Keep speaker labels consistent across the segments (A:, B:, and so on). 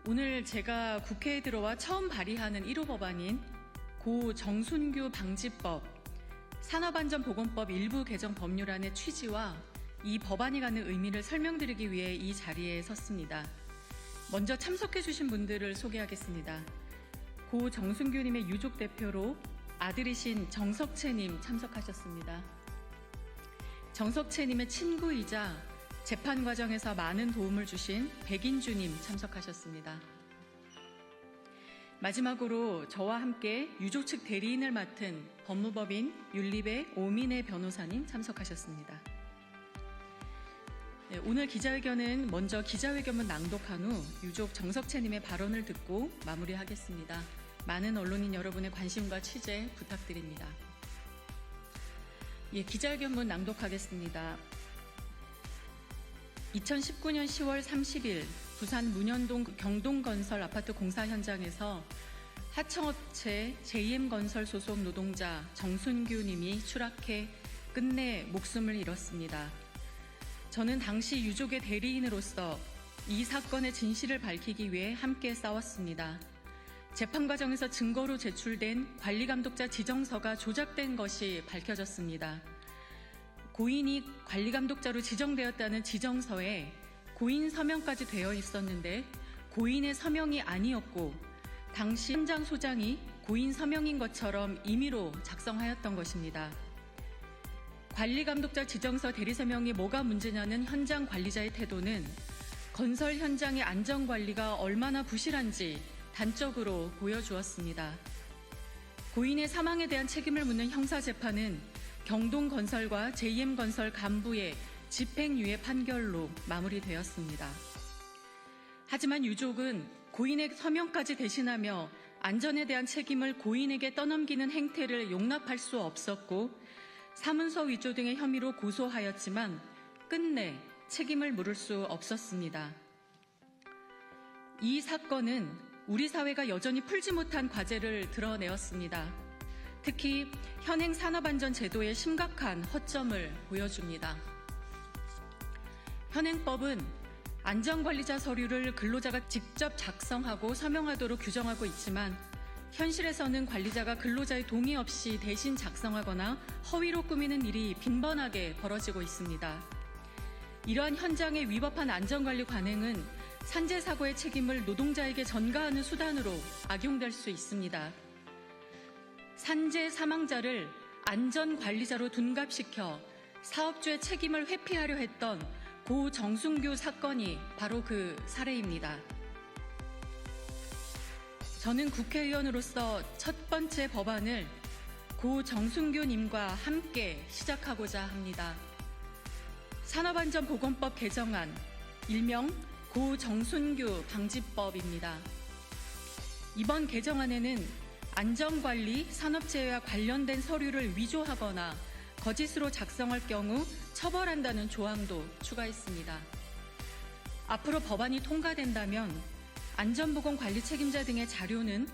A: 오늘 제가 국회에 들어와 처음 발의하는 1호 법안인 고 정순규 방지법, 산업안전보건법 일부 개정 법률안의 취지와 이 법안이 갖는 의미를 설명드리기 위해 이 자리에 섰습니다. 먼저 참석해 주신 분들을 소개하겠습니다. 고 정순규님의 유족 대표로 아들이신 정석채님 참석하셨습니다. 정석채님의 친구이자 재판 과정에서 많은 도움을 주신 백인주님 참석하셨습니다. 마지막으로 저와 함께 유족 측 대리인을 맡은 법무법인 윤리배 오민혜 변호사님 참석하셨습니다. 네, 오늘 기자회견은 먼저 기자회견문 낭독한 후 유족 정석채님의 발언을 듣고 마무리하겠습니다. 많은 언론인 여러분의 관심과 취재 부탁드립니다. 예, 기자회견문 낭독하겠습니다. 2019년 10월 30일 부산 문현동 경동건설 아파트 공사 현장에서 하청업체 JM건설 소속 노동자 정순규 님이 추락해 끝내 목숨을 잃었습니다. 저는 당시 유족의 대리인으로서 이 사건의 진실을 밝히기 위해 함께 싸웠습니다. 재판 과정에서 증거로 제출된 관리감독자 지정서가 조작된 것이 밝혀졌습니다. 고인이 관리감독자로 지정되었다는 지정서에 고인 서명까지 되어 있었는데 고인의 서명이 아니었고 당시 현장 소장이 고인 서명인 것처럼 임의로 작성하였던 것입니다. 관리감독자 지정서 대리서명이 뭐가 문제냐는 현장 관리자의 태도는 건설 현장의 안전관리가 얼마나 부실한지 단적으로 보여주었습니다. 고인의 사망에 대한 책임을 묻는 형사재판은 경동건설과 JM건설 간부의 집행유예 판결로 마무리되었습니다. 하지만 유족은 고인의 서명까지 대신하며 안전에 대한 책임을 고인에게 떠넘기는 행태를 용납할 수 없었고 사문서 위조 등의 혐의로 고소하였지만 끝내 책임을 물을 수 없었습니다. 이 사건은 우리 사회가 여전히 풀지 못한 과제를 드러내었습니다. 특히 현행 산업안전제도의 심각한 허점을 보여줍니다. 현행법은 안전관리자 서류를 근로자가 직접 작성하고 서명하도록 규정하고 있지만 현실에서는 관리자가 근로자의 동의 없이 대신 작성하거나 허위로 꾸미는 일이 빈번하게 벌어지고 있습니다. 이러한 현장에 위법한 안전관리 관행은 산재사고의 책임을 노동자에게 전가하는 수단으로 악용될 수 있습니다. 산재 사망자를 안전관리자로 둔갑시켜 사업주의 책임을 회피하려 했던 고 정순규 사건이 바로 그 사례입니다. 저는 국회의원으로서 첫 번째 법안을 고 정순규님과 함께 시작하고자 합니다. 산업안전보건법 개정안, 일명 고 정순규 방지법입니다. 이번 개정안에는 안전관리, 산업재해와 관련된 서류를 위조하거나 거짓으로 작성할 경우 처벌한다는 조항도 추가했습니다. 앞으로 법안이 통과된다면 안전보건관리 책임자 등의 자료는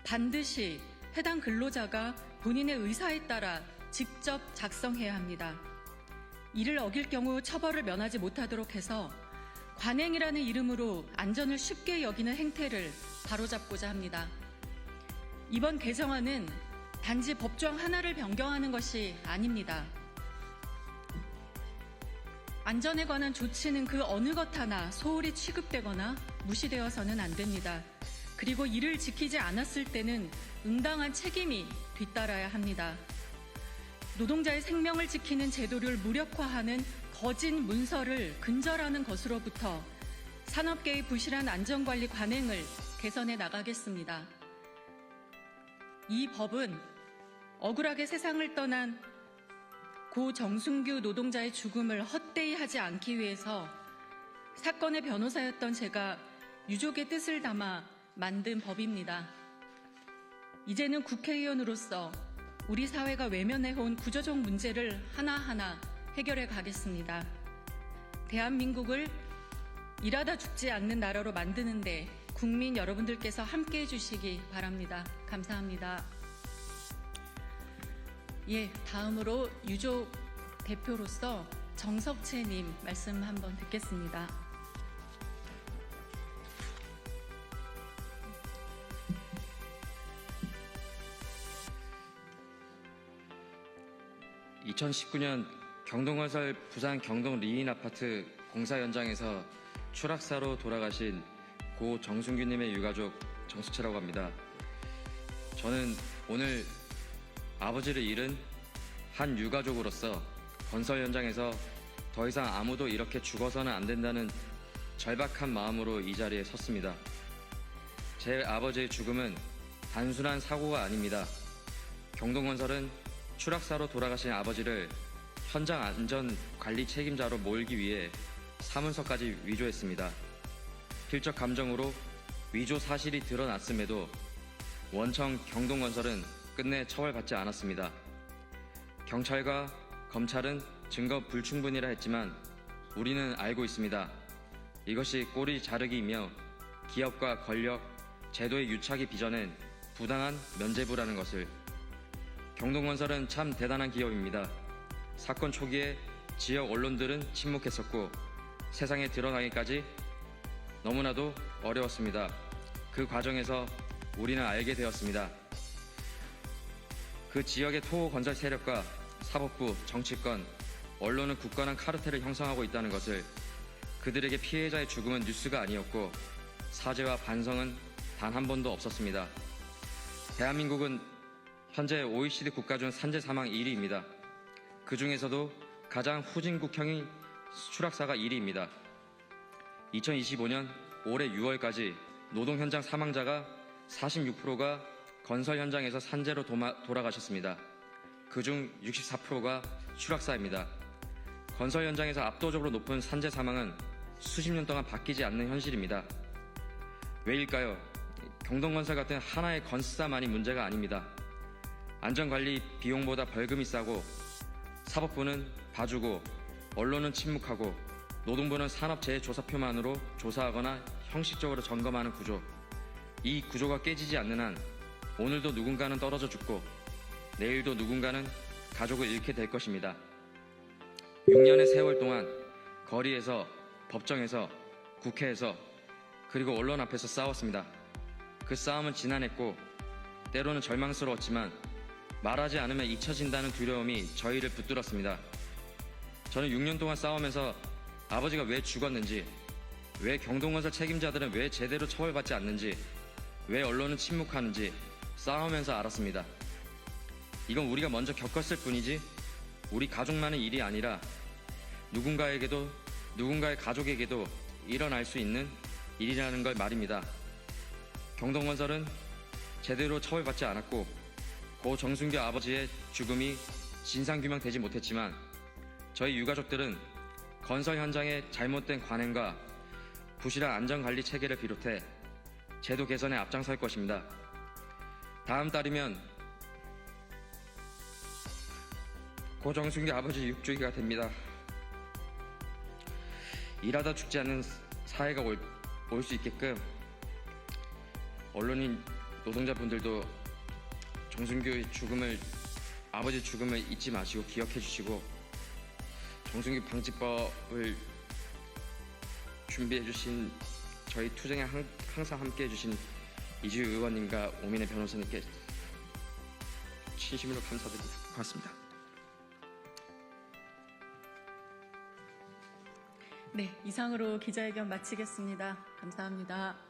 A: 반드시 해당 근로자가 본인의 의사에 따라 직접 작성해야 합니다. 이를 어길 경우 처벌을 면하지 못하도록 해서 관행이라는 이름으로 안전을 쉽게 여기는 행태를 바로잡고자 합니다. 이번 개정안은 단지 법조항 하나를 변경하는 것이 아닙니다. 안전에 관한 조치는 그 어느 것 하나 소홀히 취급되거나 무시되어서는 안 됩니다. 그리고 이를 지키지 않았을 때는 응당한 책임이 뒤따라야 합니다. 노동자의 생명을 지키는 제도를 무력화하는 거짓 문서를 근절하는 것으로부터 산업계의 부실한 안전관리 관행을 개선해 나가겠습니다. 이 법은 억울하게 세상을 떠난 고 정순규 노동자의 죽음을 헛되이 하지 않기 위해서 사건의 변호사였던 제가 유족의 뜻을 담아 만든 법입니다. 이제는 국회의원으로서 우리 사회가 외면해온 구조적 문제를 하나하나 해결해 가겠습니다. 대한민국을 일하다 죽지 않는 나라로 만드는데 국민 여러분들께서 함께해 주시기 바랍니다. 감사합니다. 예, 다음으로 유족 대표로서 정석채님 말씀 한번 듣겠습니다.
B: 2019년 경동건설 부산 경동 리인 아파트 공사 현장에서 추락사로 돌아가신 고 정순규님의 유가족 정수채라고 합니다. 저는 오늘 아버지를 잃은 한 유가족으로서 건설 현장에서 더 이상 아무도 이렇게 죽어서는 안 된다는 절박한 마음으로 이 자리에 섰습니다. 제 아버지의 죽음은 단순한 사고가 아닙니다. 경동건설은 추락사로 돌아가신 아버지를 현장 안전 관리 책임자로 몰기 위해 사문서까지 위조했습니다. 필적 감정으로 위조 사실이 드러났음에도 원청 경동건설은 끝내 처벌받지 않았습니다. 경찰과 검찰은 증거 불충분이라 했지만 우리는 알고 있습니다. 이것이 꼬리 자르기이며 기업과 권력, 제도의 유착이 빚어낸 부당한 면죄부라는 것을. 경동건설은 참 대단한 기업입니다. 사건 초기에 지역 언론들은 침묵했었고 세상에 드러나기까지 너무나도 어려웠습니다. 그 과정에서 우리는 알게 되었습니다. 그 지역의 토건설 세력과 사법부, 정치권, 언론은 굳건한 카르텔을 형성하고 있다는 것을. 그들에게 피해자의 죽음은 뉴스가 아니었고 사죄와 반성은 단 한 번도 없었습니다. 대한민국은 현재 OECD 국가 중 산재 사망 1위입니다. 그 중에서도 가장 후진국형인 추락사가 1위입니다. 2025년 올해 6월까지 노동 현장 사망자가 46%가 건설 현장에서 산재로 돌아가셨습니다. 그중 64%가 추락사입니다. 건설 현장에서 압도적으로 높은 산재 사망은 수십 년 동안 바뀌지 않는 현실입니다. 왜일까요? 경동건설 같은 하나의 건설사만이 문제가 아닙니다. 안전관리 비용보다 벌금이 싸고 사법부는 봐주고 언론은 침묵하고 노동부는 산업재해조사표만으로 조사하거나 형식적으로 점검하는 구조. 이 구조가 깨지지 않는 한 오늘도 누군가는 떨어져 죽고 내일도 누군가는 가족을 잃게 될 것입니다. 6년의 세월 동안 거리에서, 법정에서, 국회에서, 그리고 언론 앞에서 싸웠습니다. 그 싸움은 지난했고 때로는 절망스러웠지만 말하지 않으면 잊혀진다는 두려움이 저희를 붙들었습니다. 저는 6년 동안 싸우면서 아버지가 왜 죽었는지, 왜 경동건설 책임자들은 왜 제대로 처벌받지 않는지, 왜 언론은 침묵하는지 싸우면서 알았습니다. 이건 우리가 먼저 겪었을 뿐이지 우리 가족만의 일이 아니라 누군가에게도, 누군가의 가족에게도 일어날 수 있는 일이라는 걸 말입니다. 경동건설은 제대로 처벌받지 않았고 고 정순규 아버지의 죽음이 진상규명되지 못했지만 저희 유가족들은 건설 현장의 잘못된 관행과 부실한 안전관리 체계를 비롯해 제도 개선에 앞장설 것입니다. 다음 달이면 고 정순규 아버지 6주기가 됩니다. 일하다 죽지 않는 사회가 올 수 있게끔 언론인 노동자분들도 정순규의 죽음을, 아버지 죽음을 잊지 마시고 기억해 주시고 정순규 방지법을 준비해 주신 저희 투쟁에 항상 함께 해주신 이주희 의원님과 오민혜 변호사님께 진심으로 감사드립니다. 고맙습니다.
A: 네, 이상으로 기자회견 마치겠습니다. 감사합니다.